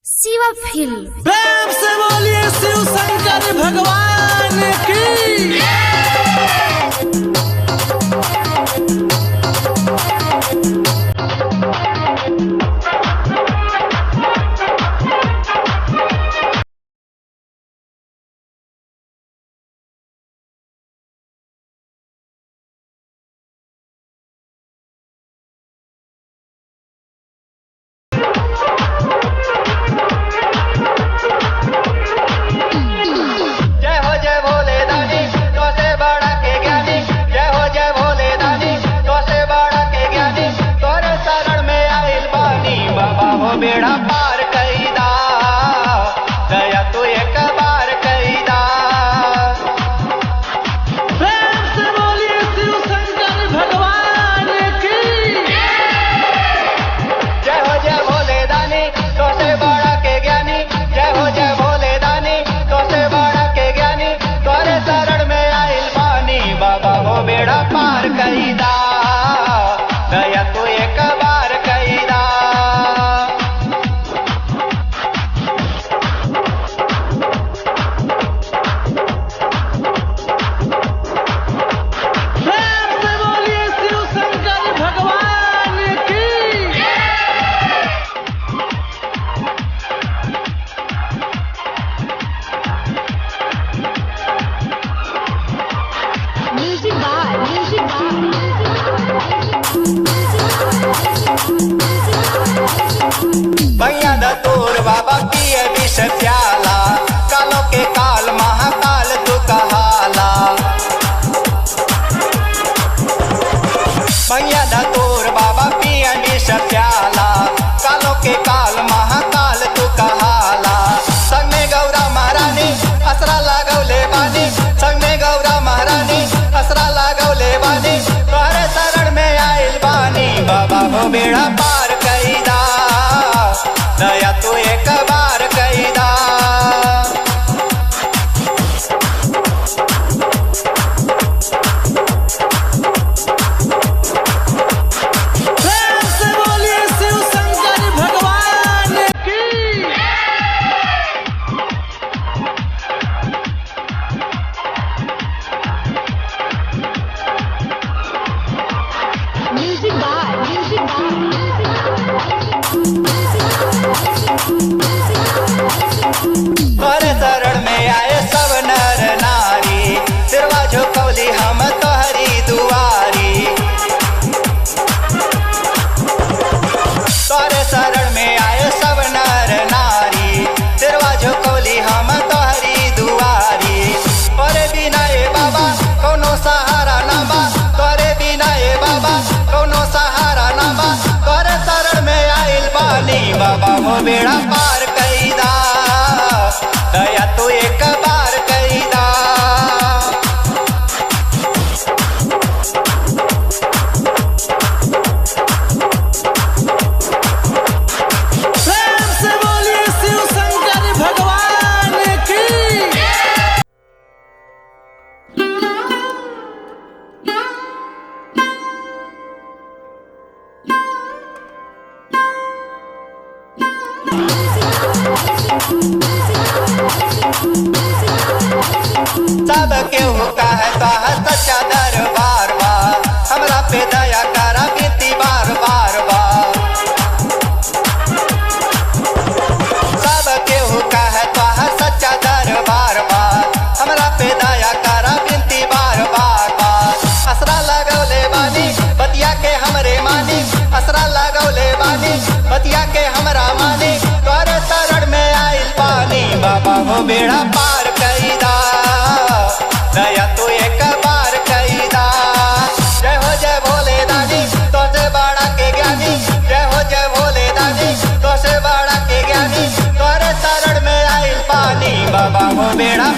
Shiva film. प्रेम से बोलिए शिव शंकर भगवान की। बेड़ा पार कईदा दया तू एक बार कईदा। प्रेम से बोलिए शिव शंकर भगवान की। जय हो भोले दानी तो से बड़ा के ज्ञानी। जय भोले दानी तो से बड़ा के ज्ञानी। तोरे शरण में आइल पानी बाबा हो बेड़ा पार कईदा दया तू एक बार कईदा। भैया दतूर बाबा पिए विष प्याला। कालों के काल महाकाल तू कहाला। भैया दतूर बाबा पिए विष प्याला। कालों के काल महाकाल तू कहाला। संग में गौरा महारानी असरा लागौले बानी। संग में गौरा महारानी असरा लागौले बानी। तोहरे शरण में आइल बानी बाबा हो बेड़ा पार कईदा दया तू एक बार कईदा। प्रेम से बोलिए शिव शंकर भगवान की। तोरे शरण में आए सब नर नारी। सिरवा झुकौली हम तोहरी दुआरी। तोरे शरण में आए सब नर नारी। सिरवा झुकौली हम तोहरी दुआरी। तोरे बिना ए बाबा कोनो सहारा ना बा। तोरे बिना ए बाबा कोनो सहारा ना बा। तोरे शरण में आइल बानी बाबा हो बेड़ा पार कईदा दया तू एक बार कईदा। प्रेम से बोलिए शिव शंकर भगवान की। सब केहू कहे तोह सच्चा दरबार बा। हमरा पे दया करा बीती बार बार बा। सब केहू कहे तोह सच्चा दरबार बा। हमरा पे दया करा बीती बार बार बा। असरा लगौले बानी बतिया के हमरे मानी। असरा लगौले बानी बतिया के हमरा मानी। तोरे शरण में आइल पानी बाबा हो बेड़ा पार कईदा दया तू एक बार कईदा। जय भोले दानी तो से बड़ा के ज्ञानी। जय भोले दानी तो से बड़ा के ज्ञानी। तोरे शरण में आइल पानी बाबा हो बेड़ा